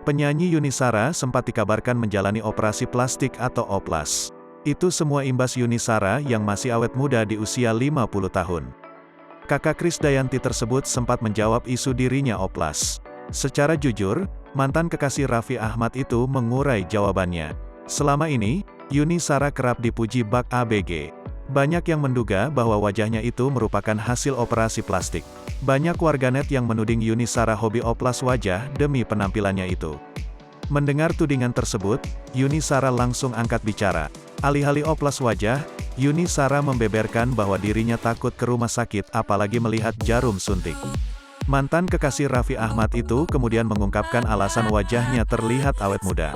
Penyanyi Yuni Shara sempat dikabarkan menjalani operasi plastik atau oplas. Itu semua imbas Yuni Shara yang masih awet muda di usia 50 tahun. Kakak Krisdayanti tersebut sempat menjawab isu dirinya oplas. Secara jujur, mantan kekasih Raffi Ahmad itu mengurai jawabannya. Selama ini, Yuni Shara kerap dipuji bak ABG. Banyak yang menduga bahwa wajahnya itu merupakan hasil operasi plastik. Banyak warganet yang menuding Yuni Shara hobi oplas wajah demi penampilannya itu. Mendengar tudingan tersebut, Yuni Shara langsung angkat bicara. Alih-alih oplas wajah, Yuni Shara membeberkan bahwa dirinya takut ke rumah sakit apalagi melihat jarum suntik. Mantan kekasih Raffi Ahmad itu kemudian mengungkapkan alasan wajahnya terlihat awet muda.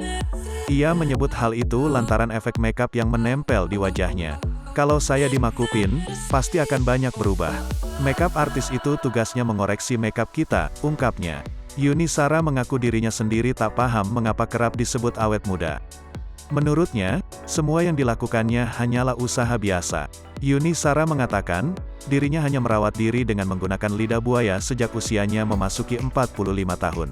Ia menyebut hal itu lantaran efek makeup yang menempel di wajahnya. Kalau saya dimakupin, pasti akan banyak berubah. Makeup artis itu tugasnya mengoreksi makeup kita, ungkapnya. Yuni Shara mengaku dirinya sendiri tak paham mengapa kerap disebut awet muda. Menurutnya, semua yang dilakukannya hanyalah usaha biasa. Yuni Shara mengatakan, dirinya hanya merawat diri dengan menggunakan lidah buaya sejak usianya memasuki 45 tahun.